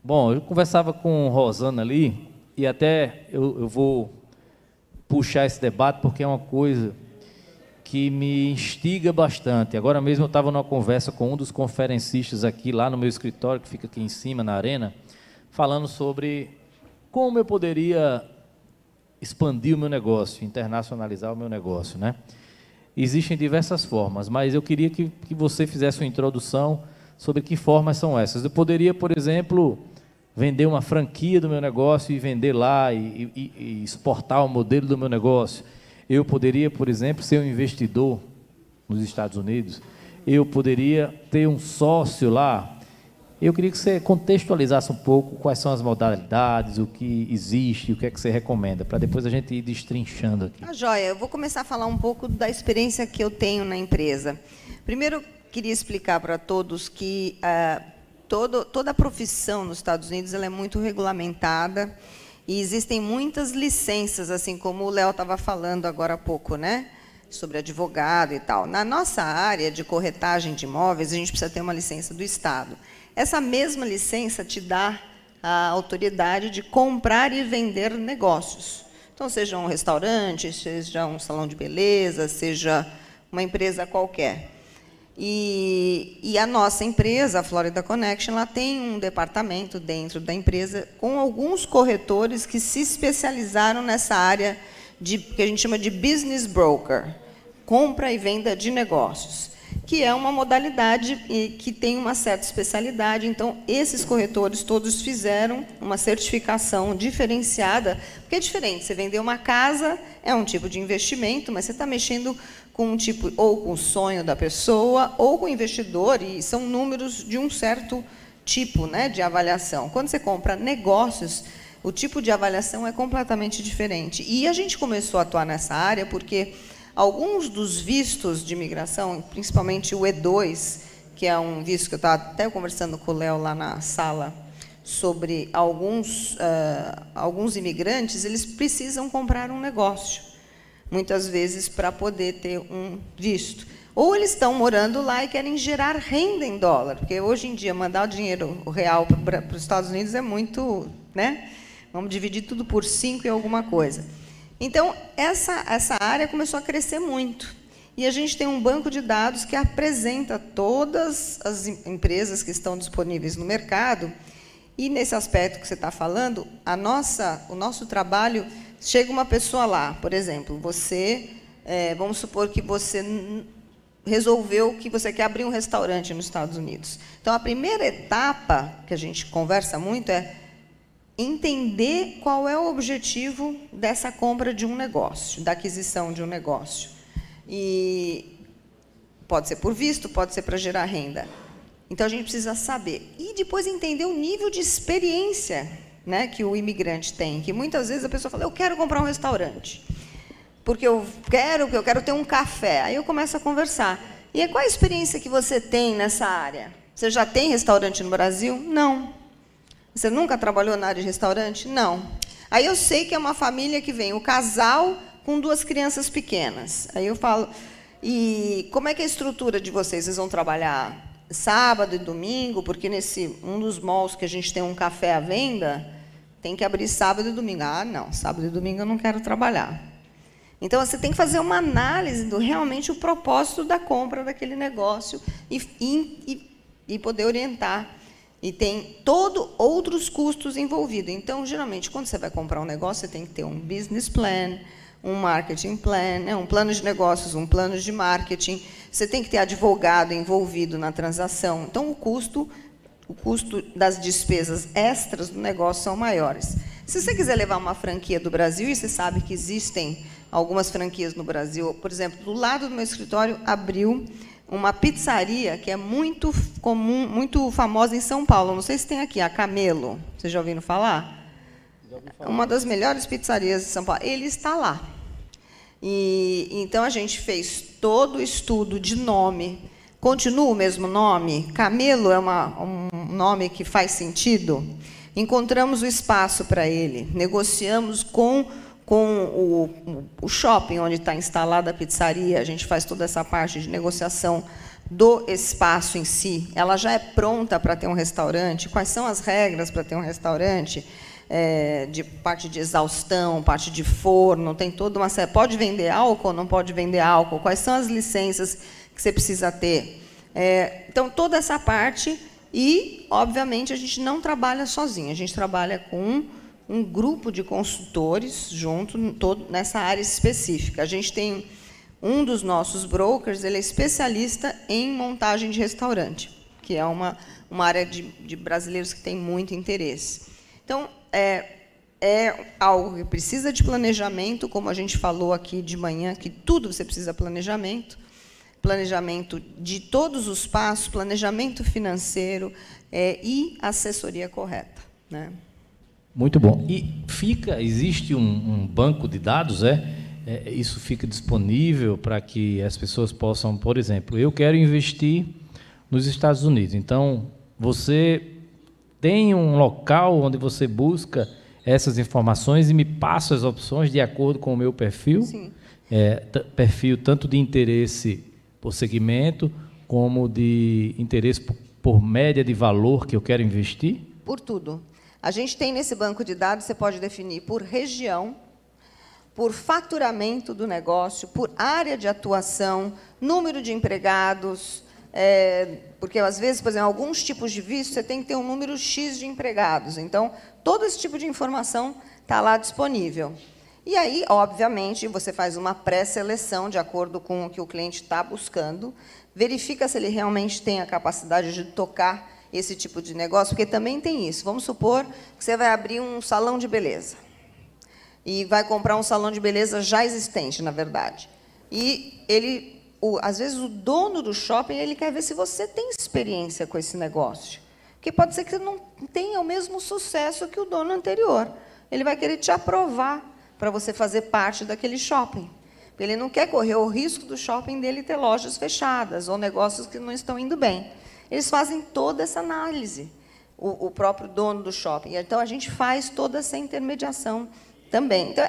Bom, eu conversava com Rosana ali, e até eu vou puxar esse debate, porque é uma coisa que me instiga bastante. Agora mesmo eu estava numa conversa com um dos conferencistas aqui, lá no meu escritório, que fica aqui em cima, na arena, falando sobre como eu poderia expandir o meu negócio, internacionalizar o meu negócio, né? Existem diversas formas, mas eu queria que você fizesse uma introdução sobre que formas são essas. Eu poderia, por exemplo, vender uma franquia do meu negócio e vender lá e exportar o modelo do meu negócio. Eu poderia, por exemplo, ser um investidor nos Estados Unidos. Eu poderia ter um sócio lá. Eu queria que você contextualizasse um pouco quais são as modalidades, o que existe, o que é que você recomenda, para depois a gente ir destrinchando aqui. Joia, eu vou começar a falar um pouco da experiência que eu tenho na empresa. Primeiro, eu queria explicar para todos que toda a profissão nos Estados Unidos ela é muito regulamentada e existem muitas licenças, assim como o Léo estava falando agora há pouco, né? Sobre advogado e tal. Na nossa área de corretagem de imóveis, a gente precisa ter uma licença do Estado. Essa mesma licença te dá a autoridade de comprar e vender negócios. Então, seja um restaurante, seja um salão de beleza, seja uma empresa qualquer. E a nossa empresa, a Florida Connection, ela tem um departamento dentro da empresa com alguns corretores que se especializaram nessa área que a gente chama de business broker, compra e venda de negócios, que é uma modalidade que tem uma certa especialidade. Então, esses corretores todos fizeram uma certificação diferenciada, porque é diferente. Você vender uma casa é um tipo de investimento, mas você está mexendo com um tipo, ou com o sonho da pessoa, ou com o investidor, e são números de um certo tipo, né, de avaliação. Quando você compra negócios, o tipo de avaliação é completamente diferente. E a gente começou a atuar nessa área porque alguns dos vistos de imigração, principalmente o E2, que é um visto que eu estava até conversando com o Léo lá na sala, sobre alguns imigrantes, eles precisam comprar um negócio, muitas vezes, para poder ter um visto. Ou eles estão morando lá e querem gerar renda em dólar, porque hoje em dia mandar o dinheiro real para os Estados Unidos é muito, né? Vamos dividir tudo por 5 e alguma coisa. Então, essa área começou a crescer muito. E a gente tem um banco de dados que apresenta todas as empresas que estão disponíveis no mercado. E, nesse aspecto que você está falando, o nosso trabalho, chega uma pessoa lá, por exemplo, vamos supor que você resolveu que você quer abrir um restaurante nos Estados Unidos. Então, a primeira etapa que a gente conversa muito é entender qual é o objetivo dessa compra de um negócio, da aquisição de um negócio. E pode ser por visto, pode ser para gerar renda. Então, a gente precisa saber. E depois entender o nível de experiência, né, que o imigrante tem. Que muitas vezes a pessoa fala, eu quero comprar um restaurante, porque eu quero ter um café. Aí eu começo a conversar. E qual a experiência que você tem nessa área? Você já tem restaurante no Brasil? Não. Você nunca trabalhou na área de restaurante? Não. Aí eu sei que é uma família que vem, o casal com 2 crianças pequenas. Aí eu falo, e como é que é a estrutura de vocês? Vocês vão trabalhar sábado e domingo? Porque um dos malls que a gente tem um café à venda, tem que abrir sábado e domingo. Ah, não, sábado e domingo eu não quero trabalhar. Então, você tem que fazer uma análise do realmente o propósito da compra daquele negócio e poder orientar. E tem outros custos envolvidos. Então, geralmente, quando você vai comprar um negócio, você tem que ter um business plan, um marketing plan, né, um plano de negócios, um plano de marketing. Você tem que ter advogado envolvido na transação. Então, o custo das despesas extras do negócio são maiores. Se você quiser levar uma franquia do Brasil, e você sabe que existem algumas franquias no Brasil, por exemplo, do lado do meu escritório, abriu uma pizzaria que é muito comum, muito famosa em São Paulo. Não sei se tem aqui, a Camelo. Vocês já ouviram falar? Já ouvi falar. Uma das melhores pizzarias de São Paulo. Ele está lá. E então a gente fez todo o estudo de nome. Continua o mesmo nome? Camelo é um nome que faz sentido? Encontramos o espaço para ele. Negociamos com o shopping onde está instalada a pizzaria. A gente faz toda essa parte de negociação do espaço em si, ela já é pronta para ter um restaurante? Quais são as regras para ter um restaurante? De parte de exaustão, parte de forno, tem toda uma série. Pode vender álcool, não pode vender álcool? Quais são as licenças que você precisa ter? Então, toda essa parte, e, obviamente, a gente não trabalha sozinho, a gente trabalha com um grupo de consultores junto nessa área específica. A gente tem um dos nossos brokers, ele é especialista em montagem de restaurante, que é uma área de brasileiros que tem muito interesse. Então, é algo que precisa de planejamento, como a gente falou aqui de manhã, que tudo você precisa de planejamento de todos os passos, planejamento financeiro e assessoria correta, né? Muito bom. E existe um banco de dados, isso fica disponível para que as pessoas possam, por exemplo, eu quero investir nos Estados Unidos, então você tem um local onde você busca essas informações e me passa as opções de acordo com o meu perfil? Sim. Perfil tanto de interesse por segmento, como de interesse por média de valor que eu quero investir? Por tudo. A gente tem nesse banco de dados, você pode definir por região, por faturamento do negócio, por área de atuação, número de empregados, porque, às vezes, por exemplo, alguns tipos de visto, você tem que ter um número X de empregados. Então, todo esse tipo de informação está lá disponível. E aí, obviamente, você faz uma pré-seleção de acordo com o que o cliente está buscando, verifica se ele realmente tem a capacidade de tocar esse tipo de negócio, porque também tem isso. Vamos supor que você vai abrir um salão de beleza e vai comprar um salão de beleza já existente, na verdade. E às vezes, o dono do shopping ele quer ver se você tem experiência com esse negócio. Porque pode ser que você não tenha o mesmo sucesso que o dono anterior. Ele vai querer te aprovar para você fazer parte daquele shopping. Porque ele não quer correr o risco do shopping dele ter lojas fechadas ou negócios que não estão indo bem. Eles fazem toda essa análise, o próprio dono do shopping. Então, a gente faz toda essa intermediação também. Então,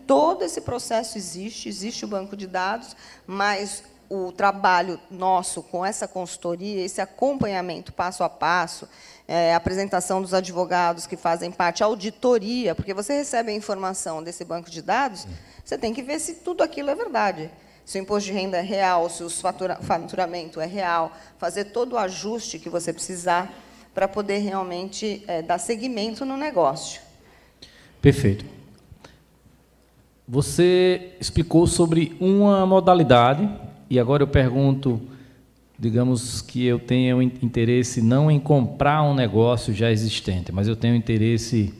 todo esse processo existe o banco de dados, mas o trabalho nosso com essa consultoria, esse acompanhamento passo a passo, a apresentação dos advogados que fazem parte, a auditoria, porque você recebe a informação desse banco de dados, você tem que ver se tudo aquilo é verdade. Se o imposto de renda é real, se o faturamento é real, fazer todo o ajuste que você precisar para poder realmente dar seguimento no negócio. Perfeito. Você explicou sobre uma modalidade, e agora eu pergunto, digamos que eu tenha um interesse não em comprar um negócio já existente, mas eu tenho interesse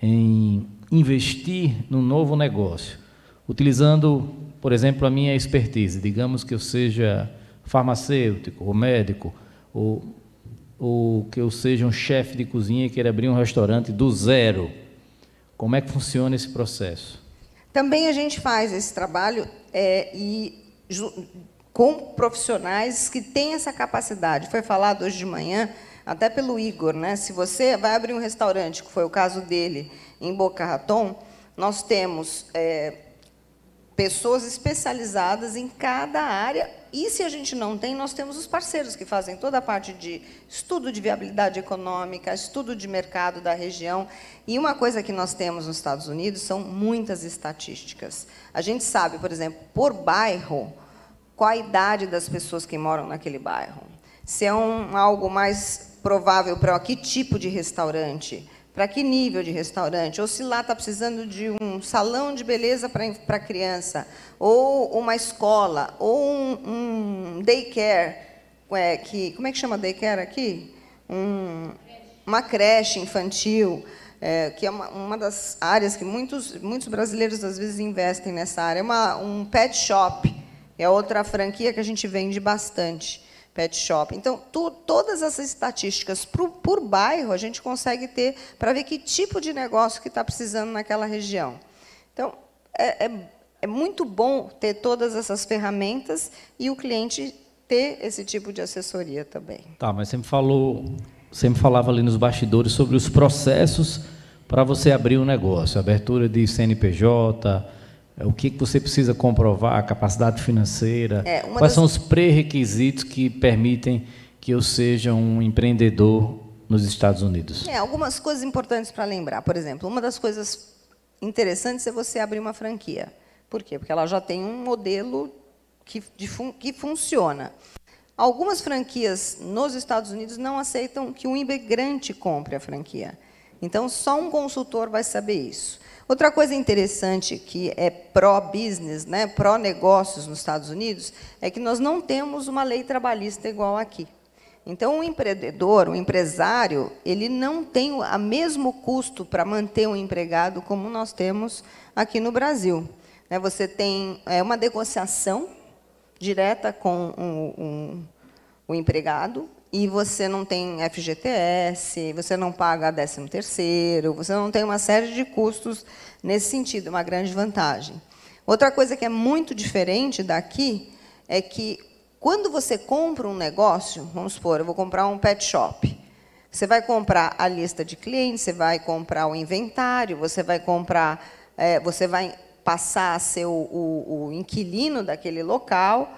em investir num novo negócio, utilizando, por exemplo, a minha expertise. Digamos que eu seja farmacêutico ou médico, ou que eu seja um chefe de cozinha e queira abrir um restaurante do zero. Como é que funciona esse processo? Também a gente faz esse trabalho com profissionais que têm essa capacidade. Foi falado hoje de manhã, até pelo Igor, né? Se você vai abrir um restaurante, que foi o caso dele, em Boca Raton, nós temos pessoas especializadas em cada área, e se a gente não tem, nós temos os parceiros que fazem toda a parte de estudo de viabilidade econômica, estudo de mercado da região. E uma coisa que nós temos nos Estados Unidos são muitas estatísticas. A gente sabe, por exemplo, por bairro, qual a idade das pessoas que moram naquele bairro. Se é algo mais provável para que tipo de restaurante, para que nível de restaurante, ou se lá está precisando de um salão de beleza para criança, ou uma escola, ou um daycare, como é que chama daycare aqui? Uma creche infantil, que é uma das áreas que muitos brasileiros, às vezes, investem nessa área. Um pet shop, é outra franquia que a gente vende bastante. Pet shop. Então, todas essas estatísticas por bairro a gente consegue ter para ver que tipo de negócio que está precisando naquela região. Então, é muito bom ter todas essas ferramentas e o cliente ter esse tipo de assessoria também. Tá, mas você me falava ali nos bastidores sobre os processos para você abrir um negócio, abertura de CNPJ, O que você precisa comprovar, a capacidade financeira, quais são os pré-requisitos que permitem que eu seja um empreendedor nos Estados Unidos? Algumas coisas importantes para lembrar. Por exemplo, uma das coisas interessantes é você abrir uma franquia. Por quê? Porque ela já tem um modelo que funciona. Algumas franquias nos Estados Unidos não aceitam que um imigrante compre a franquia. Então, só um consultor vai saber isso. Outra coisa interessante que é pró-business, né, pró-negócios nos Estados Unidos, é que nós não temos uma lei trabalhista igual aqui. Então, o empreendedor, o empresário, ele não tem o mesmo custo para manter um empregado como nós temos aqui no Brasil. Você tem uma negociação direta com o empregado, e você não tem FGTS, você não paga 13º, você não tem uma série de custos nesse sentido, uma grande vantagem. Outra coisa que é muito diferente daqui é que, quando você compra um negócio, vamos supor, eu vou comprar um pet shop, você vai comprar a lista de clientes, você vai comprar o inventário, você vai comprar, você vai passar a ser o inquilino daquele local,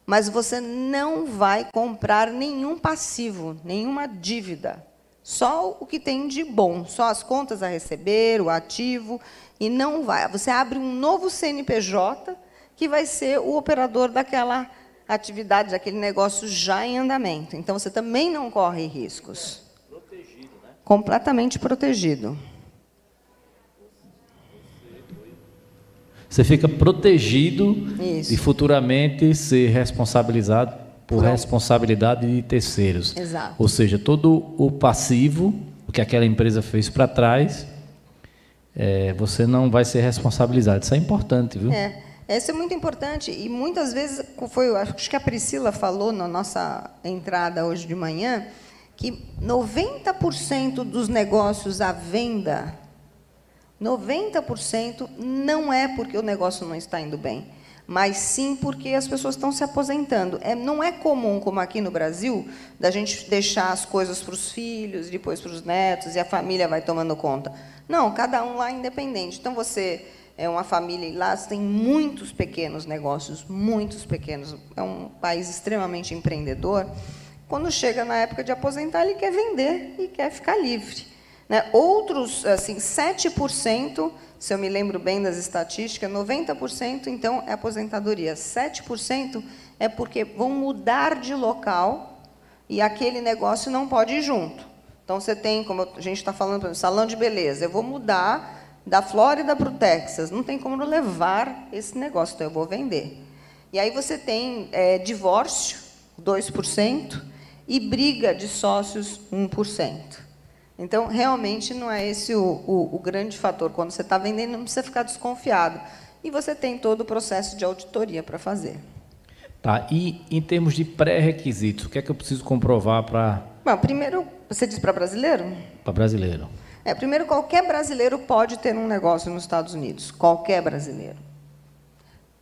mas você não vai comprar nenhum passivo, nenhuma dívida. Só o que tem de bom, só as contas a receber, o ativo, e não vai. Você abre um novo CNPJ, que vai ser o operador daquela atividade, daquele negócio já em andamento. Então, você também não corre riscos. Protegido, né? Completamente protegido. Você fica protegido de futuramente ser responsabilizado por responsabilidade de terceiros. Exato. Ou seja, todo o passivo, o que aquela empresa fez para trás, você não vai ser responsabilizado. Isso é importante, viu? Isso é muito importante. E muitas vezes, acho que a Priscila falou na nossa entrada hoje de manhã, que 90% dos negócios à venda, 90% não é porque o negócio não está indo bem, mas sim porque as pessoas estão se aposentando. Não é comum, como aqui no Brasil, da gente deixar as coisas para os filhos, depois para os netos, e a família vai tomando conta. Não, cada um lá é independente. Então, você é uma família, e lá tem muitos pequenos negócios, muitos pequenos. É um país extremamente empreendedor. Quando chega na época de aposentar, ele quer vender e quer ficar livre. Outros, assim, 7%, se eu me lembro bem das estatísticas, 90%, então, é aposentadoria. 7% é porque vão mudar de local e aquele negócio não pode ir junto. Então, você tem, como a gente está falando, por exemplo, salão de beleza. Eu vou mudar da Flórida para o Texas. Não tem como levar esse negócio, então eu vou vender. E aí você tem divórcio, 2%, e briga de sócios, 1%. Então, realmente, não é esse o grande fator. Quando você está vendendo, não precisa ficar desconfiado. E você tem todo o processo de auditoria para fazer. Tá. E, em termos de pré-requisitos, o que é que eu preciso comprovar para... Bom, primeiro, você diz para brasileiro? Para brasileiro. Primeiro, qualquer brasileiro pode ter um negócio nos Estados Unidos. Qualquer brasileiro.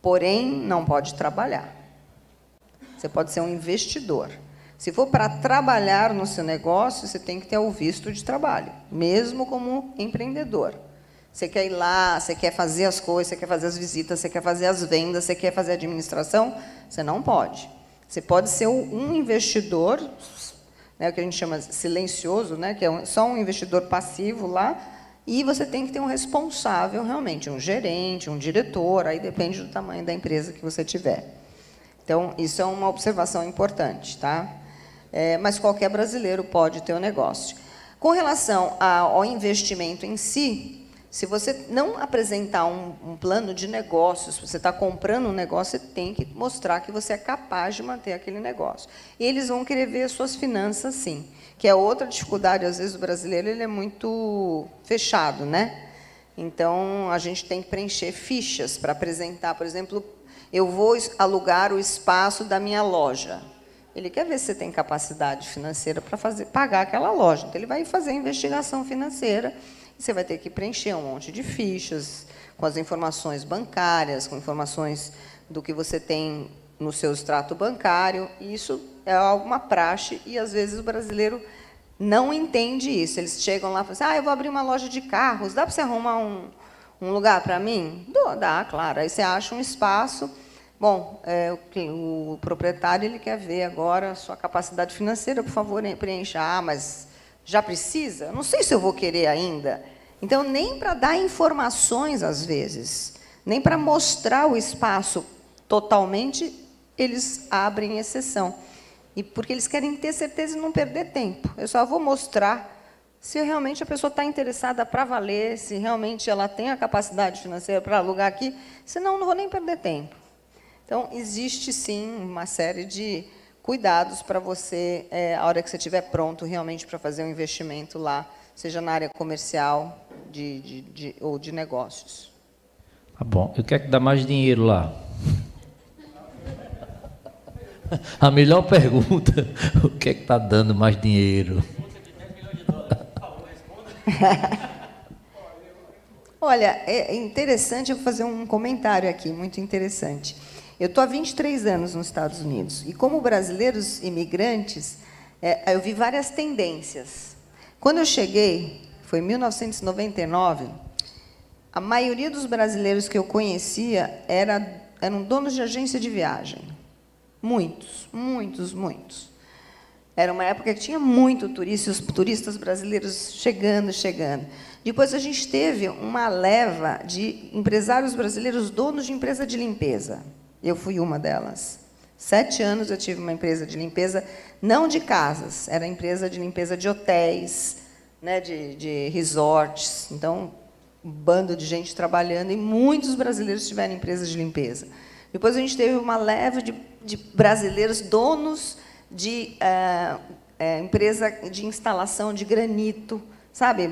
Porém, não pode trabalhar. Você pode ser um investidor. Se for para trabalhar no seu negócio, você tem que ter o visto de trabalho, mesmo como empreendedor. Você quer ir lá, você quer fazer as coisas, você quer fazer as visitas, você quer fazer as vendas, você quer fazer a administração, você não pode. Você pode ser um investidor, o que a gente chama silencioso, que é só um investidor passivo lá, e você tem que ter um responsável, realmente, um gerente, um diretor, aí depende do tamanho da empresa que você tiver. Então, isso é uma observação importante, tá? Mas qualquer brasileiro pode ter um negócio. Com relação ao investimento em si, se você não apresentar um plano de negócios, se você está comprando um negócio, você tem que mostrar que você é capaz de manter aquele negócio. E eles vão querer ver as suas finanças, sim, que é outra dificuldade. Às vezes, o brasileiro ele é muito fechado, né? Então, a gente tem que preencher fichas para apresentar. Por exemplo, eu vou alugar o espaço da minha loja. Ele quer ver se você tem capacidade financeira para pagar aquela loja. Então, ele vai fazer a investigação financeira e você vai ter que preencher um monte de fichas com as informações bancárias, com informações do que você tem no seu extrato bancário. E isso é alguma praxe e, às vezes, o brasileiro não entende isso. Eles chegam lá e falam assim, eu vou abrir uma loja de carros, dá para você arrumar Um lugar para mim? Dá, claro. Aí você acha um espaço. Bom, o proprietário ele quer ver agora a sua capacidade financeira, por favor, preencha. Ah, mas já precisa? Não sei se eu vou querer ainda. Então, nem para dar informações, às vezes, nem para mostrar o espaço totalmente, eles abrem exceção. E porque eles querem ter certeza e não perder tempo. Eu só vou mostrar se realmente a pessoa está interessada para valer, se realmente ela tem a capacidade financeira para alugar aqui, senão não vou nem perder tempo. Então, existe, sim, uma série de cuidados para você, a hora que você estiver pronto realmente para fazer um investimento lá, seja na área comercial ou de negócios. Tá bom. Eu quero que dá mais dinheiro lá. A melhor pergunta, o que é que está dando mais dinheiro? Olha, é interessante, eu vou fazer um comentário aqui, muito interessante. Eu estou há 23 anos nos Estados Unidos, e como brasileiros imigrantes, eu vi várias tendências. Quando eu cheguei, foi em 1999, a maioria dos brasileiros que eu conhecia eram donos de agência de viagem. Muitos, muitos, muitos. Era uma época que tinha muito turista, os turistas brasileiros chegando. Depois a gente teve uma leva de empresários brasileiros, donos de empresa de limpeza. Eu fui uma delas. 7 anos eu tive uma empresa de limpeza, não de casas, era empresa de limpeza de hotéis, né, de resorts. Então, um bando de gente trabalhando, e muitos brasileiros tiveram empresas de limpeza. Depois a gente teve uma leva de brasileiros donos de empresa de instalação de granito, sabe?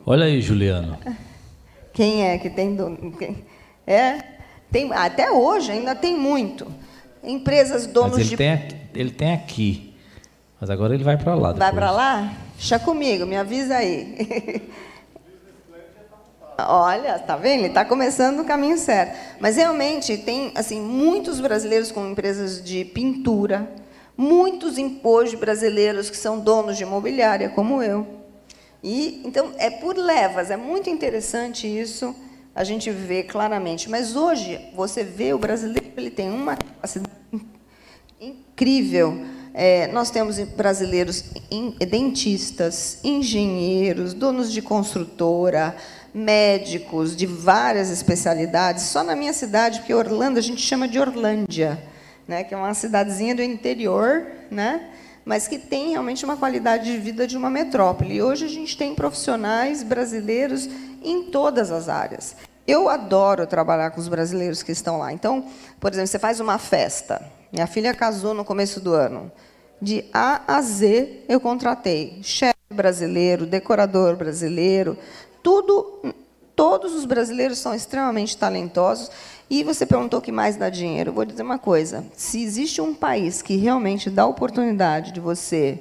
Olha aí, Juliano. Quem é que tem dono? Tem, até hoje ainda tem muito. Empresas donos mas ele tem aqui, mas agora ele vai para lá. Vai para lá? Deixa comigo, me avisa aí. Olha, tá vendo? Ele está começando no caminho certo. Mas realmente tem assim muitos brasileiros com empresas de pintura, muitos hoje brasileiros que são donos de imobiliária, como eu. E então é por levas. É muito interessante isso. A gente vê claramente. Mas hoje você vê o brasileiro, ele tem uma capacidade incrível. Nós temos brasileiros dentistas, engenheiros, donos de construtora, médicos de várias especialidades. Só na minha cidade, porque Orlando a gente chama de Orlândia, né, que é uma cidadezinha do interior, né, mas que tem realmente uma qualidade de vida de uma metrópole. E hoje a gente tem profissionais brasileiros em todas as áreas. Eu adoro trabalhar com os brasileiros que estão lá. Então, por exemplo, você faz uma festa. Minha filha casou no começo do ano. De A a Z, eu contratei chefe brasileiro, decorador brasileiro, todos os brasileiros são extremamente talentosos. E você perguntou o que mais dá dinheiro. Eu vou dizer uma coisa. Se existe um país que realmente dá a oportunidade de você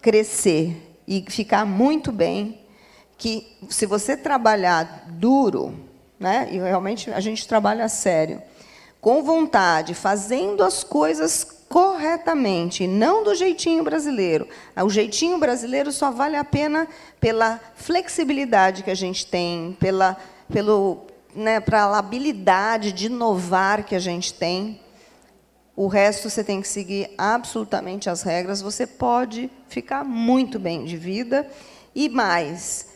crescer e ficar muito bem, que se você trabalhar duro, né, e realmente a gente trabalha sério, com vontade, fazendo as coisas corretamente, não do jeitinho brasileiro. O jeitinho brasileiro só vale a pena pela flexibilidade que a gente tem, pela habilidade de inovar que a gente tem. O resto você tem que seguir absolutamente as regras. Você pode ficar muito bem de vida e mais,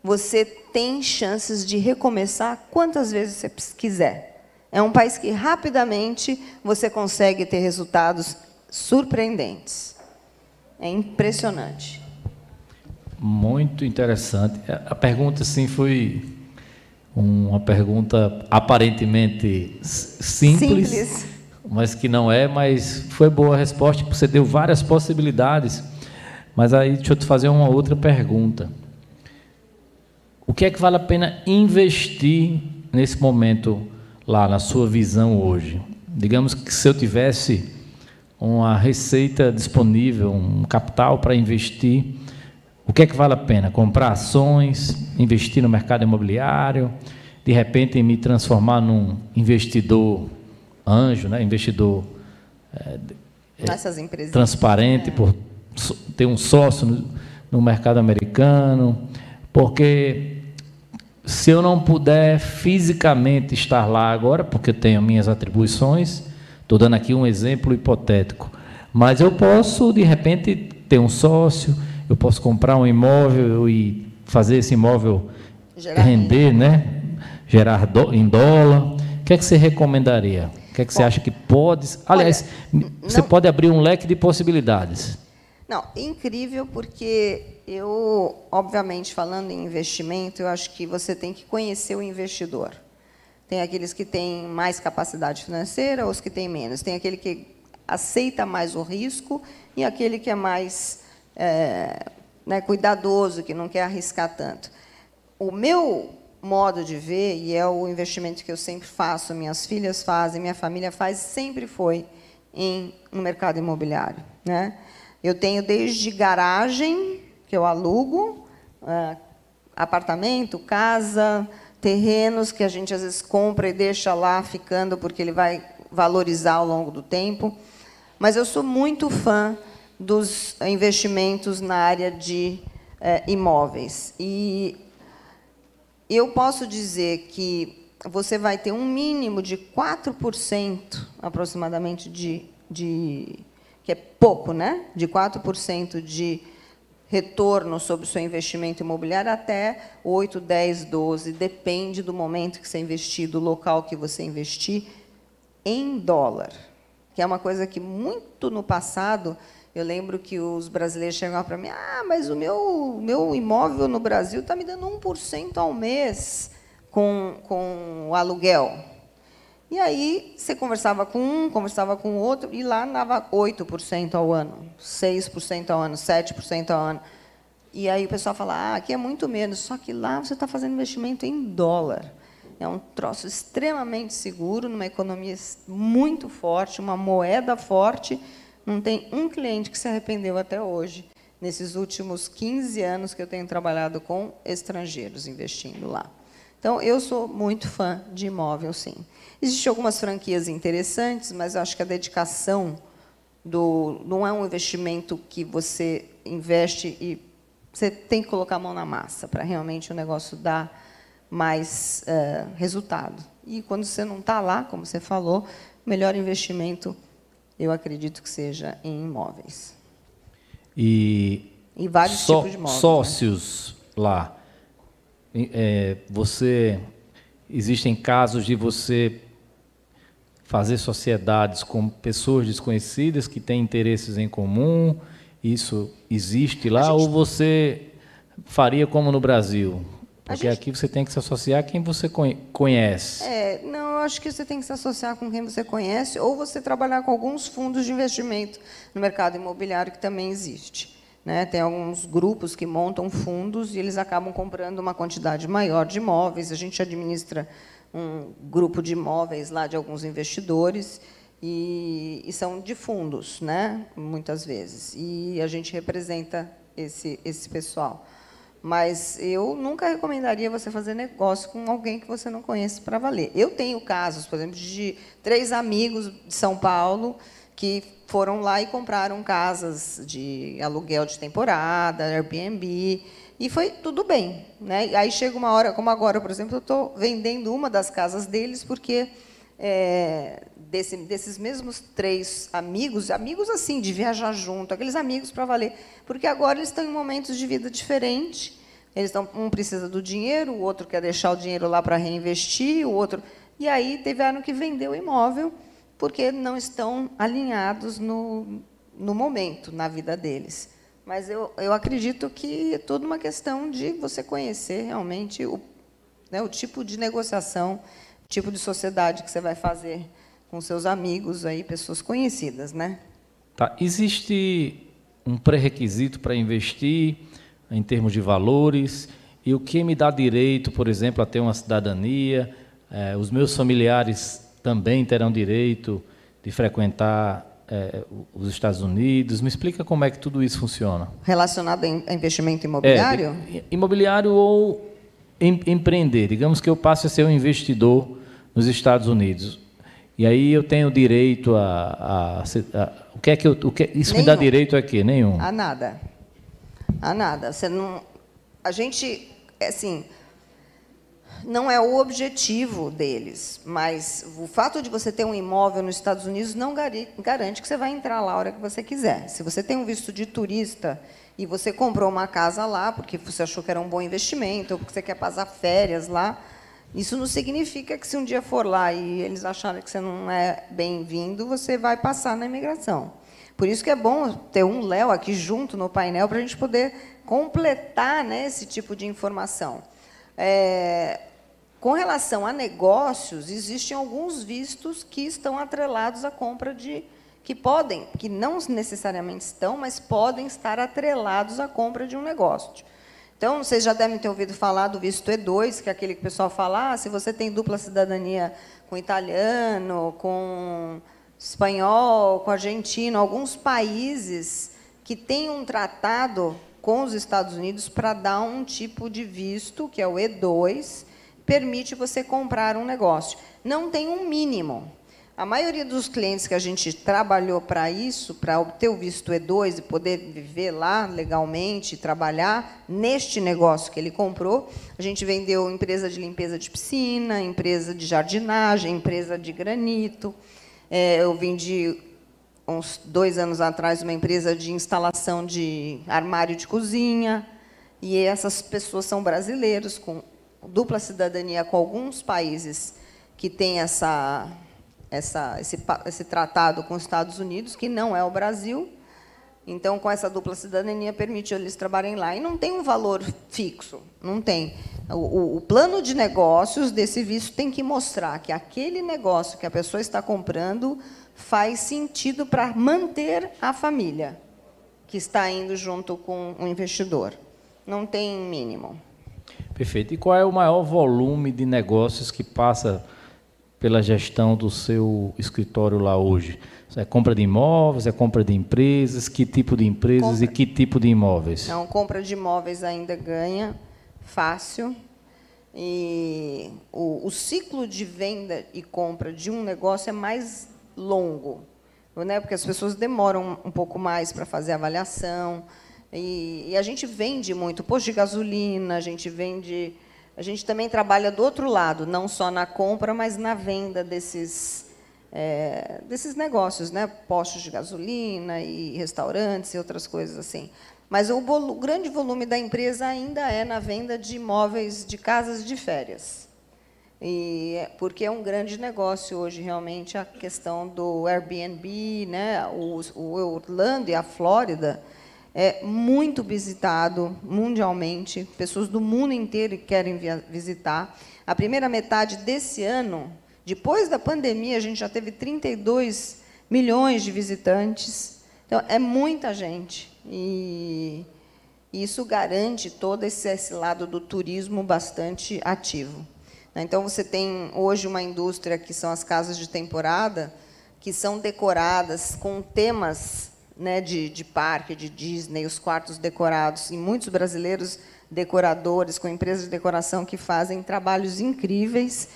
você tem chances de recomeçar quantas vezes você quiser. É um país que, rapidamente, você consegue ter resultados surpreendentes. É impressionante. Muito interessante. A pergunta, sim, foi uma pergunta aparentemente simples, mas que não é, mas foi boa a resposta, porque você deu várias possibilidades. Mas aí, deixa eu te fazer uma outra pergunta. O que é que vale a pena investir nesse momento lá, na sua visão hoje? Digamos que se eu tivesse uma receita disponível, um capital para investir, o que é que vale a pena? Comprar ações, investir no mercado imobiliário, de repente me transformar num investidor anjo, né? Investidor transparente, por ter um sócio no mercado americano, porque se eu não puder fisicamente estar lá agora, porque eu tenho minhas atribuições, estou dando aqui um exemplo hipotético, mas eu posso, de repente, ter um sócio, eu posso comprar um imóvel e fazer esse imóvel render, né? Gerar em dólar. O que é que você recomendaria? O que é que você acha que pode... Aliás, você pode abrir um leque de possibilidades. Não, incrível, porque eu, obviamente, falando em investimento, eu acho que você tem que conhecer o investidor. Tem aqueles que têm mais capacidade financeira, os que têm menos. Tem aquele que aceita mais o risco e aquele que é mais né, cuidadoso, que não quer arriscar tanto. O meu modo de ver, e é o investimento que eu sempre faço, minhas filhas fazem, minha família faz, sempre foi no mercado imobiliário, né? Eu tenho desde garagem, que eu alugo, apartamento, casa, terrenos que a gente às vezes compra e deixa lá ficando porque ele vai valorizar ao longo do tempo. Mas eu sou muito fã dos investimentos na área de imóveis. E eu posso dizer que você vai ter um mínimo de 4%, aproximadamente, que é pouco, né? De 4% de retorno sobre o seu investimento imobiliário até 8, 10, 12, depende do momento que você investir, do local que você investir, em dólar, que é uma coisa que, muito no passado, eu lembro que os brasileiros chegavam para mim, mas o meu imóvel no Brasil está me dando 1% ao mês com o aluguel. E aí, você conversava com um, conversava com o outro, e lá dava 8% ao ano, 6% ao ano, 7% ao ano. E aí o pessoal fala, aqui é muito menos, só que lá você está fazendo investimento em dólar. É um troço extremamente seguro, numa economia muito forte, uma moeda forte. Não tem um cliente que se arrependeu até hoje, nesses últimos 15 anos que eu tenho trabalhado com estrangeiros investindo lá. Então, eu sou muito fã de imóvel, sim. Existem algumas franquias interessantes, mas eu acho que a dedicação não é um investimento que você investe e você tem que colocar a mão na massa para realmente o negócio dar mais resultado. E quando você não está lá, como você falou, o melhor investimento, eu acredito que seja em imóveis. E vários tipos de imóveis. Sócios, né? Lá. Existem casos de você fazer sociedades com pessoas desconhecidas que têm interesses em comum? Isso existe lá? Ou você faria como no Brasil? Porque aqui você tem que se associar a quem você conhece. Não, eu acho que você tem que se associar com quem você conhece, ou você trabalhar com alguns fundos de investimento no mercado imobiliário, que também existe. Né? Tem alguns grupos que montam fundos e eles acabam comprando uma quantidade maior de imóveis. A gente administra um grupo de imóveis lá de alguns investidores e são de fundos, né? Muitas vezes. E a gente representa esse pessoal. Mas eu nunca recomendaria você fazer negócio com alguém que você não conhece para valer. Eu tenho casos, por exemplo, de 3 amigos de São Paulo que foram lá e compraram casas de aluguel de temporada, Airbnb, e foi tudo bem, né? Aí chega uma hora, como agora, por exemplo, eu estou vendendo uma das casas deles, porque desses mesmos 3 amigos assim, de viajar junto, aqueles amigos para valer, porque agora eles estão em momentos de vida diferentes, um precisa do dinheiro, o outro quer deixar o dinheiro lá para reinvestir, o outro... E aí tiveram que vender o imóvel, porque não estão alinhados no momento, na vida deles. Mas eu acredito que é toda uma questão de você conhecer realmente o tipo de negociação, o tipo de sociedade que você vai fazer com seus amigos, aí, pessoas conhecidas, né? Tá. Existe um pré-requisito para investir em termos de valores? E o que me dá direito, por exemplo, a ter uma cidadania? Os meus familiares também terão direito de frequentar os Estados Unidos? Me explica como é que tudo isso funciona. Relacionado a investimento imobiliário? Imobiliário ou empreender. Digamos que eu passe a ser um investidor nos Estados Unidos. E aí eu tenho direito o que é que isso nenhum. Me dá direito a quê? Nenhum. A nada. A nada. Você não... A gente, assim... não é o objetivo deles, mas o fato de você ter um imóvel nos Estados Unidos não garante que você vai entrar lá a hora que você quiser. Se você tem um visto de turista e você comprou uma casa lá porque você achou que era um bom investimento, ou porque você quer passar férias lá, isso não significa que, se um dia for lá e eles acharem que você não é bem-vindo, você vai passar na imigração. Por isso que é bom ter um Léo aqui junto no painel para a gente poder completar, né, esse tipo de informação. Com relação a negócios, existem alguns vistos que estão atrelados à compra de... que não necessariamente estão, mas podem estar atrelados à compra de um negócio. Então, vocês já devem ter ouvido falar do visto E2, que é aquele que o pessoal fala, se você tem dupla cidadania com italiano, com espanhol, com argentino, alguns países que têm um tratado com os Estados Unidos para dar um tipo de visto, que é o E2, permite você comprar um negócio. Não tem um mínimo. A maioria dos clientes que a gente trabalhou para isso, para obter o visto E2 e poder viver lá legalmente, trabalhar neste negócio que ele comprou, a gente vendeu empresa de limpeza de piscina, empresa de jardinagem, empresa de granito. Eu vendi, uns 2 anos atrás, uma empresa de instalação de armário de cozinha, e essas pessoas são brasileiros, com dupla cidadania com alguns países que têm esse tratado com os Estados Unidos, que não é o Brasil. Então, com essa dupla cidadania, permite eles trabalharem lá. E não tem um valor fixo, não tem. O plano de negócios desse visto tem que mostrar que aquele negócio que a pessoa está comprando faz sentido para manter a família que está indo junto com o investidor. Não tem mínimo. Perfeito. E qual é o maior volume de negócios que passa pela gestão do seu escritório lá hoje? É compra de imóveis, é compra de empresas? Que tipo de empresas e que tipo de imóveis? Não, compra de imóveis ainda ganha fácil. E o ciclo de venda e compra de um negócio é mais longo, né? Porque as pessoas demoram um pouco mais para fazer a avaliação. E a gente vende muito posto de gasolina, a gente também trabalha do outro lado, não só na compra, mas na venda desses negócios, né? Postos de gasolina e restaurantes e outras coisas assim. Mas o grande volume da empresa ainda é na venda de imóveis de casas de férias. Porque é um grande negócio hoje, realmente, a questão do Airbnb, né? O Orlando e a Flórida é muito visitado mundialmente, pessoas do mundo inteiro querem visitar. A primeira metade desse ano, depois da pandemia, a gente já teve 32 milhões de visitantes. Então, é muita gente. E isso garante todo esse lado do turismo bastante ativo. Então, você tem hoje uma indústria que são as casas de temporada, que são decoradas com temas, né, de parque, de Disney, os quartos decorados, e muitos brasileiros decoradores, com empresas de decoração que fazem trabalhos incríveis.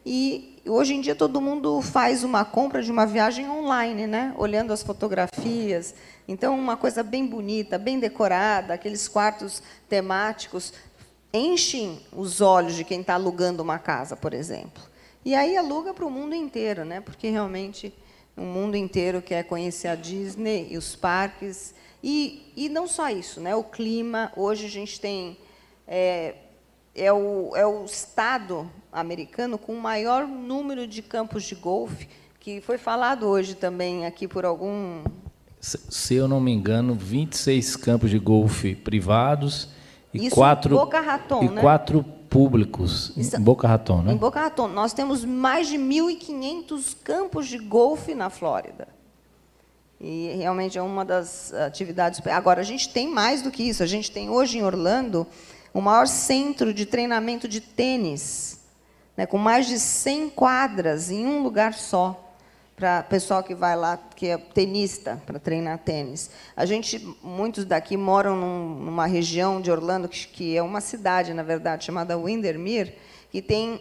E hoje em dia todo mundo faz uma compra de uma viagem online, né, olhando as fotografias. Então, uma coisa bem bonita, bem decorada, aqueles quartos temáticos, enchem os olhos de quem está alugando uma casa, por exemplo. E aí aluga para o mundo inteiro, né, porque realmente o mundo inteiro quer conhecer a Disney e os parques. E não só isso, né? O clima. Hoje a gente tem... É o estado americano com o maior número de campos de golfe, que foi falado hoje também aqui por algum... Se eu não me engano, 26 campos de golfe privados e isso 4 em Boca Raton, né? 4 públicos em Boca Raton, né? Em Boca Raton. Nós temos mais de 1.500 campos de golfe na Flórida. E realmente é uma das atividades... Agora, a gente tem mais do que isso. A gente tem hoje em Orlando o maior centro de treinamento de tênis, né, com mais de 100 quadras em um lugar só, para o pessoal que vai lá, que é tenista, para treinar tênis. Muitos daqui moram numa região de Orlando, que é uma cidade, na verdade, chamada Windermere, que tem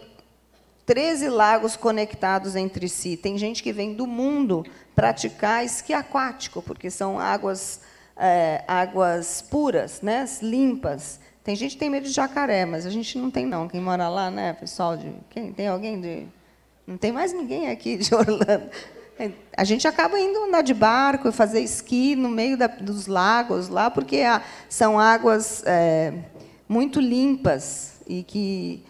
13 lagos conectados entre si. Tem gente que vem do mundo praticar esqui aquático, porque são águas puras, né, limpas. Tem gente que tem medo de jacaré, mas a gente não tem, não. Quem mora lá, né, pessoal? Tem alguém de... Não tem mais ninguém aqui de Orlando. A gente acaba indo andar de barco e fazer esqui no meio dos lagos lá, porque são águas muito limpas e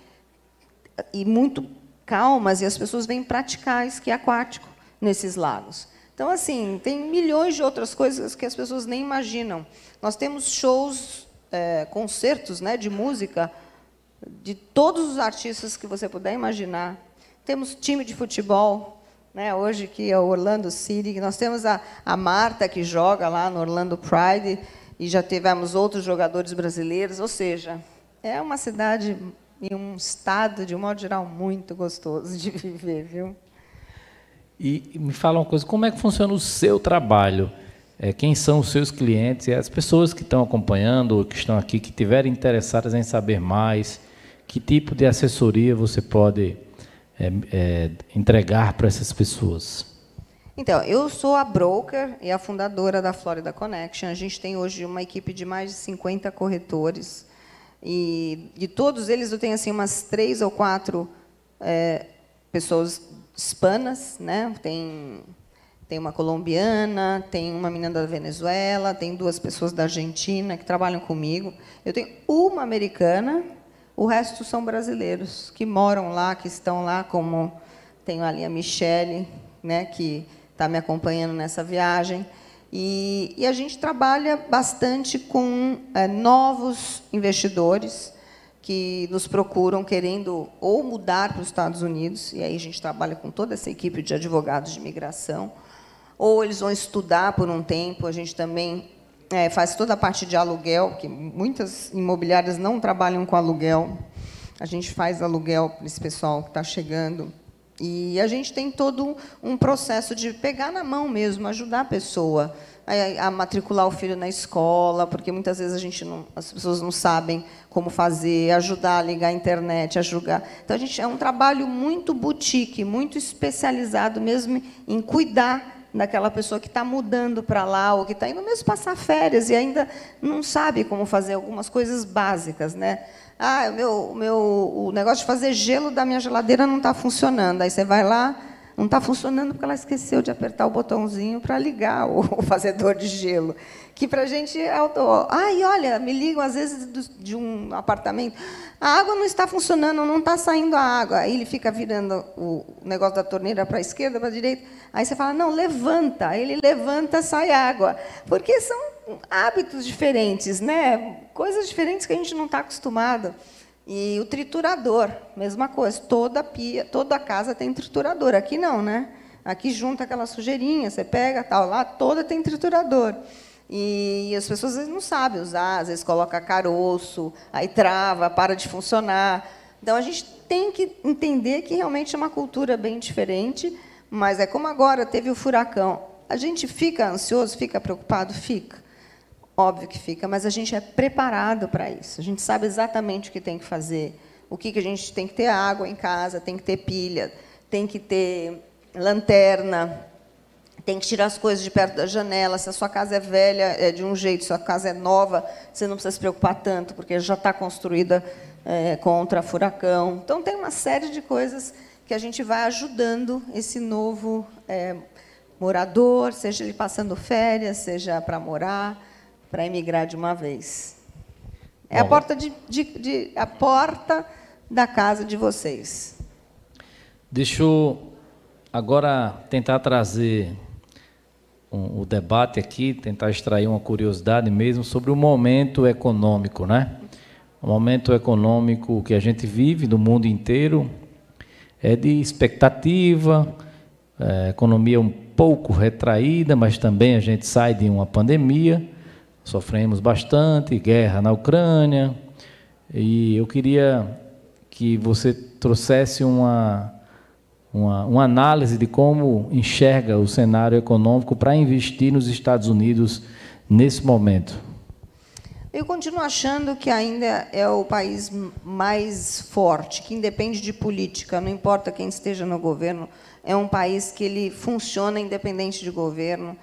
muito calmas, e as pessoas vêm praticar esqui aquático nesses lagos. Então, assim, tem milhões de outras coisas que as pessoas nem imaginam. Nós temos shows, concertos, né, de música de todos os artistas que você puder imaginar. Temos time de futebol, né, hoje que é o Orlando City. Nós temos a Marta, que joga lá no Orlando Pride, e já tivemos outros jogadores brasileiros. Ou seja, é uma cidade e um estado, de um modo geral, muito gostoso de viver, viu? E me fala uma coisa, como é que funciona o seu trabalho? Quem são os seus clientes e as pessoas que estão acompanhando, ou que estão aqui, que estiverem interessadas em saber mais, que tipo de assessoria você pode entregar para essas pessoas? Então, eu sou a broker e a fundadora da Florida Connection. A gente tem hoje uma equipe de mais de 50 corretores. E de todos eles, eu tenho assim, umas 3 ou 4 pessoas hispanas, né? Tem uma colombiana, tem uma menina da Venezuela, tem 2 pessoas da Argentina que trabalham comigo. Eu tenho uma americana, o resto são brasileiros que moram lá, que estão lá, como tenho ali a Michele, né, que está me acompanhando nessa viagem. E a gente trabalha bastante com novos investidores que nos procuram querendo ou mudar para os Estados Unidos, e aí a gente trabalha com toda essa equipe de advogados de imigração, ou eles vão estudar por um tempo. A gente também faz toda a parte de aluguel, que muitas imobiliárias não trabalham com aluguel. A gente faz aluguel para esse pessoal que está chegando. E a gente tem todo um processo de pegar na mão mesmo, ajudar a pessoa a matricular o filho na escola, porque muitas vezes as pessoas não sabem como fazer, ajudar a ligar a internet, ajudar. Então, é um trabalho muito boutique, muito especializado mesmo em cuidar daquela pessoa que está mudando para lá, ou que está indo mesmo passar férias e ainda não sabe como fazer algumas coisas básicas, né? O negócio de fazer gelo da minha geladeira não está funcionando. Aí você vai lá, não está funcionando porque ela esqueceu de apertar o botãozinho para ligar o fazedor de gelo. Que para a gente é olha, me ligam às vezes de um apartamento, a água não está funcionando, não está saindo a água. Aí ele fica virando o negócio da torneira para a esquerda, para a direita. Aí você fala, não, levanta. Aí ele levanta, sai água. Porque são hábitos diferentes, né? Coisas diferentes que a gente não está acostumado. E o triturador, mesma coisa. Toda casa tem triturador. Aqui não, né? Aqui junta aquela sujeirinha, você pega, tal, lá toda tem triturador. E as pessoas às vezes não sabem usar, às vezes coloca caroço, aí trava, para de funcionar. Então, a gente tem que entender que realmente é uma cultura bem diferente, mas é como agora teve o furacão. A gente fica ansioso, fica preocupado? Fica. Óbvio que fica, mas a gente é preparado para isso. A gente sabe exatamente o que tem que fazer, o que a gente tem que ter água em casa, tem que ter pilha, tem que ter lanterna, tem que tirar as coisas de perto da janela. Se a sua casa é velha, é de um jeito. Se a sua casa é nova, você não precisa se preocupar tanto, porque já está construída contra furacão. Então, tem uma série de coisas que a gente vai ajudando esse novo morador, seja ele passando férias, seja para morar, para emigrar de uma vez. É a porta, a porta da casa de vocês. Deixa eu agora tentar trazer o debate aqui, tentar extrair uma curiosidade mesmo sobre o momento econômico, né? O momento econômico que a gente vive no mundo inteiro é de expectativa, economia um pouco retraída, mas também a gente sai de uma pandemia, sofremos bastante, guerra na Ucrânia, e eu queria que você trouxesse uma análise de como enxerga o cenário econômico para investir nos Estados Unidos nesse momento. Eu continuo achando que ainda é o país mais forte, que independe de política, não importa quem esteja no governo, é um país que ele funciona independente de governo.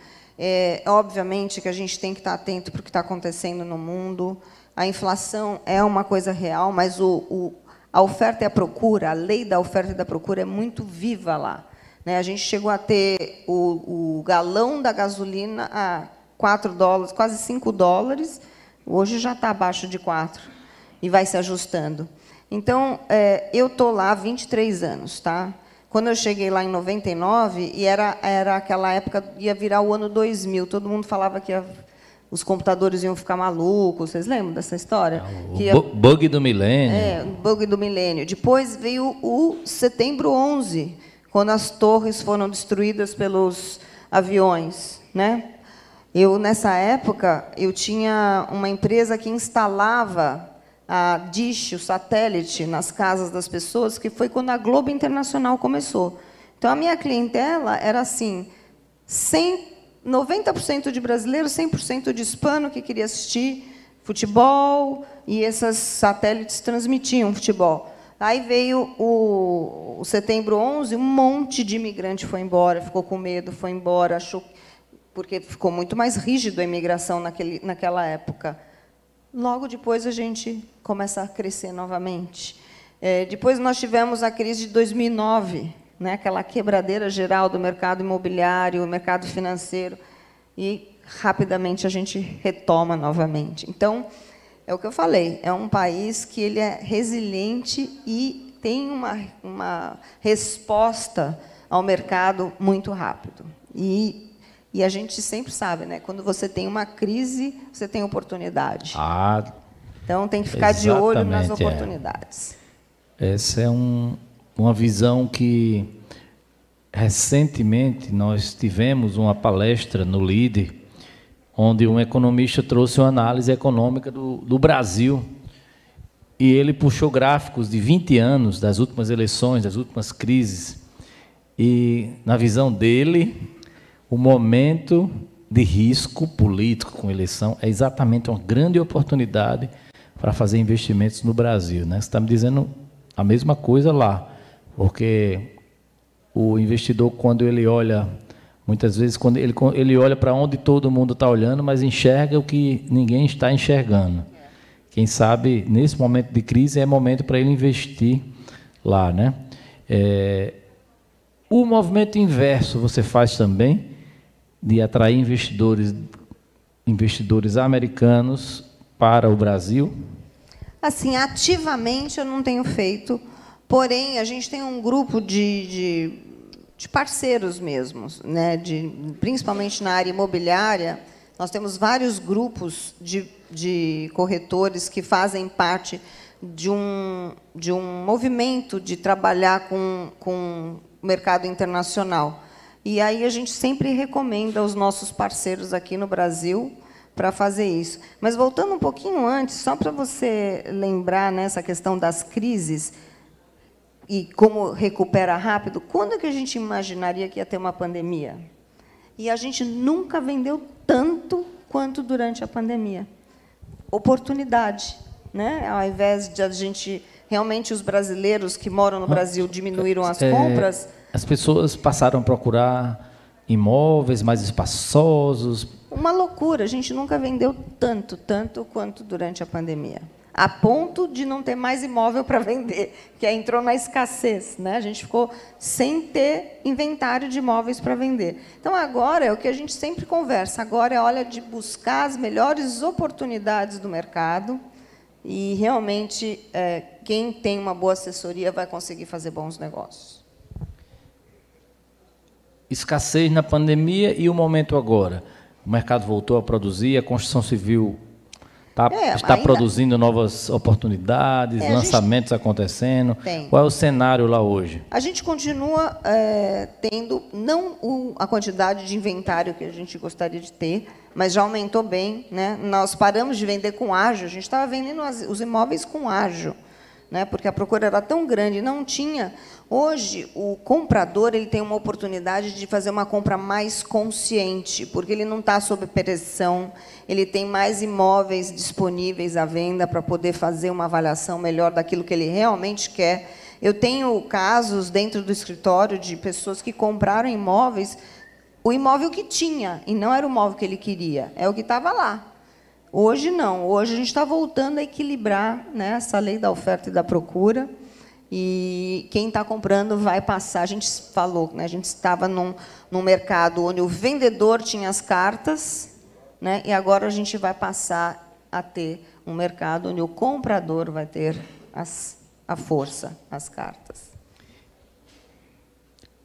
Obviamente que a gente tem que estar atento para o que está acontecendo no mundo. a inflação é uma coisa real, mas a oferta e a procura, a lei da oferta e da procura é muito viva lá. Né? A gente chegou a ter o galão da gasolina a $4, quase $5, hoje já está abaixo de 4 e vai se ajustando. Então, eu estou lá há 23 anos. Tá? Quando eu cheguei lá em 99, e era aquela época, ia virar o ano 2000, todo mundo falava que os computadores iam ficar malucos. Vocês lembram dessa história? Bug do milênio. Bug do milênio. Depois veio o Setembro 11, quando as torres foram destruídas pelos aviões. Né? Nessa época, eu tinha uma empresa que instalava a Dish, o satélite, nas casas das pessoas, que foi quando a Globo Internacional começou. Então, a minha clientela era assim, 90% de brasileiros, 100% de hispano que queria assistir futebol, e esses satélites transmitiam futebol. Aí veio o Setembro 11, um monte de imigrante foi embora, ficou com medo, foi embora, achou, porque ficou muito mais rígido a imigração naquela época. Logo depois, a gente começa a crescer novamente. Depois, nós tivemos a crise de 2009, né, aquela quebradeira geral do mercado imobiliário, mercado financeiro, e, rapidamente, a gente retoma novamente. Então, é o que eu falei, é um país que ele é resiliente e tem uma resposta ao mercado muito rápido. E a gente sempre sabe, né? Quando você tem uma crise, você tem oportunidade. Então, tem que ficar de olho nas oportunidades. Essa é uma visão que, recentemente, nós tivemos uma palestra no Líder, onde um economista trouxe uma análise econômica do Brasil, e ele puxou gráficos de 20 anos, das últimas eleições, das últimas crises, e, na visão dele, o momento de risco político com eleição é exatamente uma grande oportunidade para fazer investimentos no Brasil. Né? Você está me dizendo a mesma coisa lá, porque o investidor, quando ele olha, muitas vezes, quando ele olha para onde todo mundo está olhando, mas enxerga o que ninguém está enxergando. Quem sabe, nesse momento de crise, é momento para ele investir lá. Né? O movimento inverso você faz também, de atrair investidores americanos para o Brasil? Assim, ativamente eu não tenho feito, porém, a gente tem um grupo de parceiros mesmos, né? Principalmente na área imobiliária, nós temos vários grupos de corretores que fazem parte de um movimento de trabalhar com o mercado internacional. E aí a gente sempre recomenda aos nossos parceiros aqui no Brasil para fazer isso. Mas, voltando um pouquinho antes, só para você lembrar nessa questão das crises e como recupera rápido, quando é que a gente imaginaria que ia ter uma pandemia? E a gente nunca vendeu tanto quanto durante a pandemia. Oportunidade. Né? Ao invés de a gente... Realmente, os brasileiros que moram no Brasil diminuíram as compras... As pessoas passaram a procurar imóveis mais espaçosos. Uma loucura, a gente nunca vendeu tanto quanto durante a pandemia. A ponto de não ter mais imóvel para vender, que entrou na escassez. Né? A gente ficou sem ter inventário de imóveis para vender. Então, agora é o que a gente sempre conversa. Agora é hora de buscar as melhores oportunidades do mercado e, realmente, quem tem uma boa assessoria vai conseguir fazer bons negócios. Escassez na pandemia e o momento agora. O mercado voltou a produzir, a construção civil está produzindo novas oportunidades, lançamentos acontecendo. Qual é o cenário lá hoje? A gente continua tendo, não a quantidade de inventário que a gente gostaria de ter, mas já aumentou bem. Né? Nós paramos de vender com ágio, a gente estava vendendo os imóveis com ágio, né? Porque a procura era tão grande, não tinha. Hoje, o comprador ele tem uma oportunidade de fazer uma compra mais consciente, porque ele não está sob pressão, ele tem mais imóveis disponíveis à venda para poder fazer uma avaliação melhor daquilo que ele realmente quer. Eu tenho casos dentro do escritório de pessoas que compraram imóveis, o imóvel que tinha, e não era o imóvel que ele queria, é o que estava lá. Hoje não, hoje a gente está voltando a equilibrar, né, essa lei da oferta e da procura, e quem está comprando vai passar. A gente falou, né, a gente estava num mercado onde o vendedor tinha as cartas, né, e agora a gente vai passar a ter um mercado onde o comprador vai ter a força, as cartas.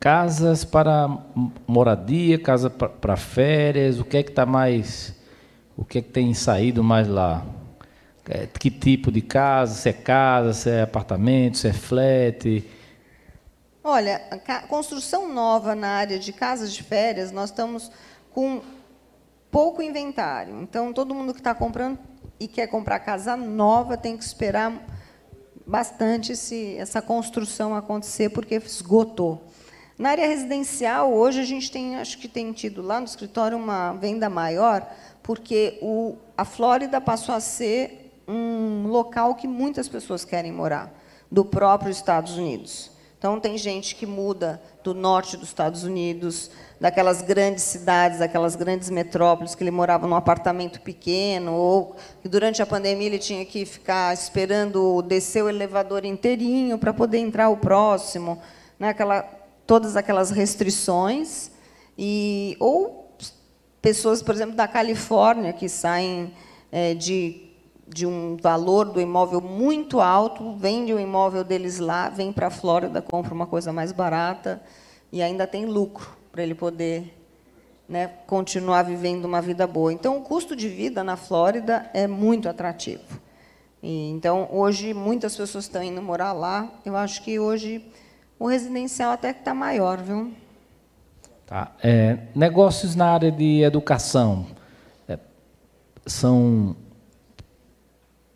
Casas para moradia, casa para férias, o que é que está mais... O que é que tem saído mais lá? Que tipo de casa? Se é apartamento, se é flat? Olha, construção nova na área de casas de férias, nós estamos com pouco inventário. Então, todo mundo que está comprando e quer comprar casa nova tem que esperar bastante essa construção acontecer, porque esgotou. Na área residencial, hoje a gente tem, acho que tem tido lá no escritório uma venda maior, porque a Flórida passou a ser um local que muitas pessoas querem morar, do próprio Estados Unidos. Então, tem gente que muda do norte dos Estados Unidos, daquelas grandes cidades, daquelas grandes metrópoles, que ele morava num apartamento pequeno, ou que durante a pandemia ele tinha que ficar esperando descer o elevador inteirinho para poder entrar o próximo, né? Todas aquelas restrições, ou pessoas, por exemplo, da Califórnia, que saem de um valor do imóvel muito alto, vende o imóvel deles lá, vem para a Flórida, compra uma coisa mais barata e ainda tem lucro para ele poder, né, continuar vivendo uma vida boa. Então, o custo de vida na Flórida é muito atrativo. Então, hoje, muitas pessoas estão indo morar lá. Eu acho que hoje o residencial até que está maior, viu? Tá. Negócios na área de educação são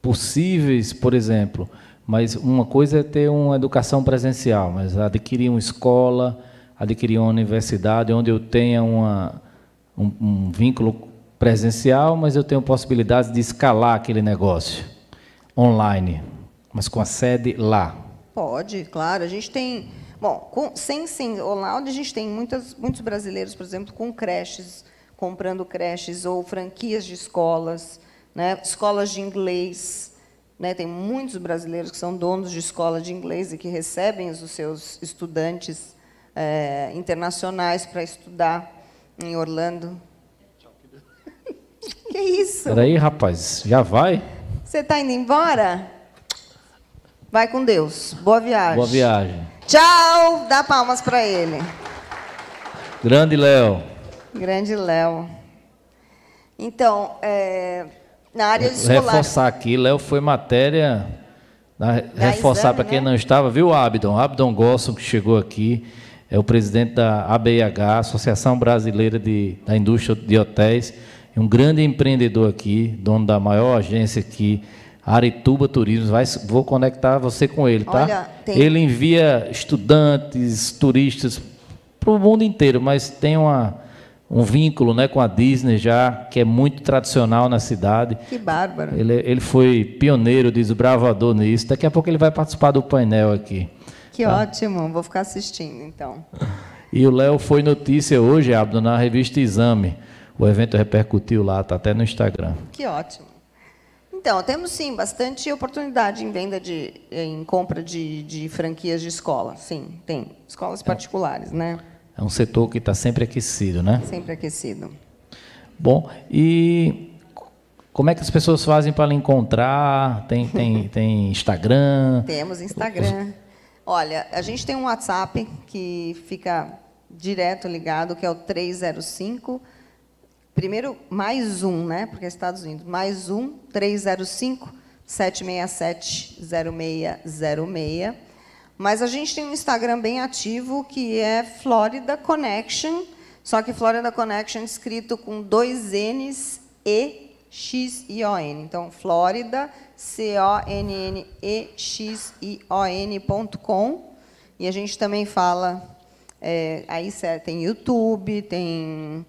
possíveis, por exemplo, mas uma coisa é ter uma educação presencial, mas adquirir uma escola, adquirir uma universidade onde eu tenha um vínculo presencial, mas eu tenho possibilidade de escalar aquele negócio online, mas com a sede lá. Pode, claro. A gente tem... Bom, sem online, a gente tem muitos brasileiros, por exemplo, com creches, comprando creches ou franquias de escolas, né, escolas de inglês. Né, tem muitos brasileiros que são donos de escola de inglês e que recebem os seus estudantes internacionais para estudar em Orlando. Que isso? Peraí, rapaz, já vai? Você está indo embora? Vai com Deus. Boa viagem. Boa viagem. Tchau! Dá palmas para ele. Grande Léo. Grande Léo. Então, na área escolar... Reforçar aqui, Léo foi matéria... Reforçar para quem não estava, viu, Abdon? Abdon Gosson, que chegou aqui, é o presidente da ABIH, Associação Brasileira da Indústria de Hotéis, um grande empreendedor aqui, dono da maior agência aqui, Arituba Turismo. Vou conectar você com ele, tá? Olha, ele envia estudantes, turistas para o mundo inteiro, mas tem um vínculo, né, com a Disney já, que é muito tradicional na cidade. Que bárbaro. Ele foi pioneiro, desbravador nisso. Daqui a pouco ele vai participar do painel aqui. Que ótimo, vou ficar assistindo, então. E o Léo foi notícia hoje, Abdo, na revista Exame. O evento repercutiu lá, está até no Instagram. Que ótimo. Então, temos, sim, bastante oportunidade em venda em compra de franquias de escola. Sim, tem. Escolas particulares, né? É um setor que está sempre aquecido, né? Sempre aquecido. Bom, e como é que as pessoas fazem para lhe encontrar? Tem Instagram? Temos Instagram. Olha, a gente tem um WhatsApp que fica direto ligado, que é o 305... Primeiro, mais um, né? Porque é Estados Unidos. Mais um, 305-767-0606. Mas a gente tem um Instagram bem ativo, que é Florida Connection, só que Florida Connection escrito com 2 N's, E, X, I, O, N. Então, Florida, CONNEXION.com. E a gente também fala... aí tem YouTube, tem...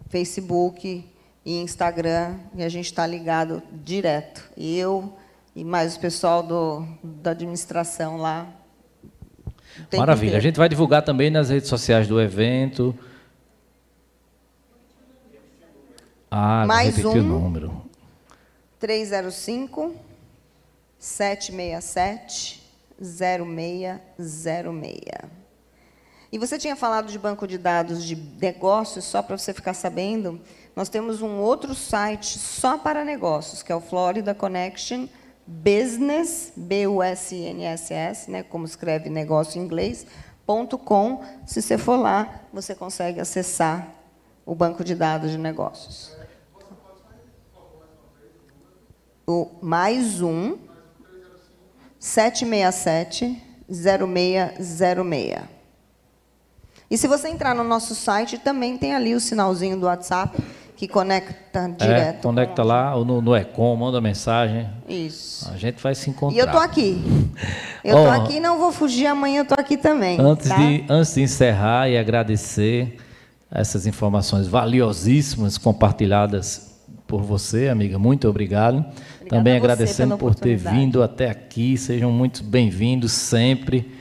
Facebook e Instagram, e a gente está ligado direto. Eu e mais o pessoal da administração lá. Maravilha. A gente vai divulgar também nas redes sociais do evento. Mais repetiu o número. 305-767-0606. E você tinha falado de banco de dados de negócios, só para você ficar sabendo, nós temos um outro site só para negócios, que é o Florida Connection Business, B-U-S-I-N-S-S, né, como escreve negócio em inglês, .com. Se você for lá, você consegue acessar o banco de dados de negócios. O +1 767-0606. E se você entrar no nosso site, também tem ali o sinalzinho do WhatsApp, que conecta direto. Conecta lá no Ecom, manda mensagem. Isso. A gente vai se encontrar. E eu estou aqui. Eu estou aqui, não vou fugir, amanhã eu estou aqui também. Antes de encerrar e agradecer essas informações valiosíssimas compartilhadas por você, amiga, muito obrigado. Obrigada também a você agradecendo pela por ter oportunidade. vindo até aqui, sejam muito bem-vindos sempre.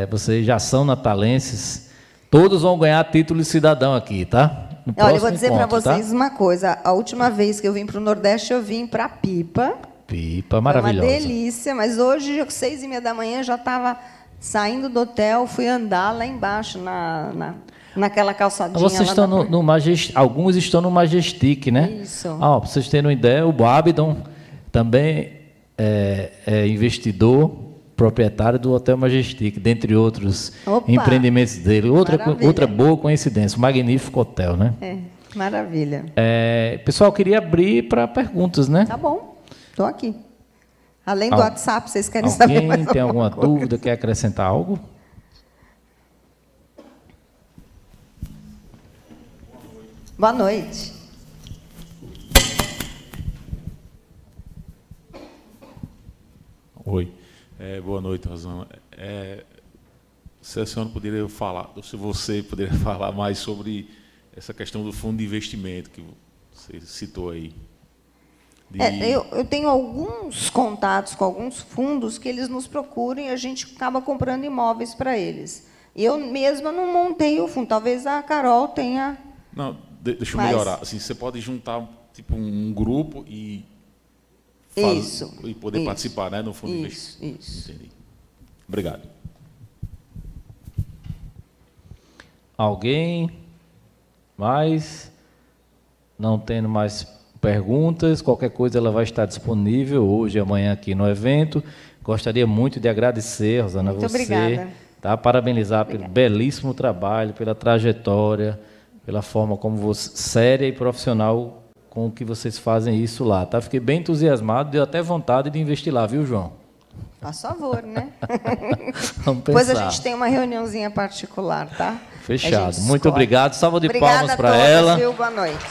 Vocês já são natalenses, todos vão ganhar título de cidadão aqui, tá? Olha, eu vou dizer para vocês, tá? uma coisa, a última vez que eu vim para o Nordeste, eu vim para Pipa. Pipa, maravilhosa. Foi uma delícia, mas hoje, às 6h30 da manhã, já estava saindo do hotel, fui andar lá embaixo, naquela calçadinha. Vocês estão no Majestic, alguns estão no Majestic, né? Isso. Para vocês terem uma ideia, o Babidon também é investidor, proprietário do Hotel Majestic, dentre outros empreendimentos dele. Outra boa coincidência, um magnífico hotel, né? Maravilha. Pessoal, queria abrir para perguntas, né? Tá bom, estou aqui. Além do WhatsApp, vocês querem saber mais alguém tem alguma dúvida, quer acrescentar algo? Boa noite. Oi. Boa noite, Rosana. Se a senhora poderia falar, se você poderia falar mais sobre essa questão do fundo de investimento que você citou aí. Eu tenho alguns contatos com alguns fundos que eles nos procuram e a gente acaba comprando imóveis para eles. Eu mesma não montei o fundo, talvez a Carol tenha... Não, deixa eu melhorar. Assim, você pode juntar tipo um grupo e poder participar, né, no fundo de investimento. Isso. Entendi. Obrigado. Alguém mais? Não tendo mais perguntas, qualquer coisa ela vai estar disponível hoje e amanhã aqui no evento. Gostaria muito de agradecer, Rosana, muito você, obrigada. Tá? Parabenizar pelo belíssimo trabalho, pela trajetória, pela forma como você, séria e profissional com que vocês fazem isso lá, tá? Fiquei bem entusiasmado, deu até vontade de investir lá, viu, João? Faz favor, né? Vamos pensar. Depois a gente tem uma reuniãozinha particular, tá? Fechado. Muito obrigado. Salva de palmas para ela. Viu? Boa noite.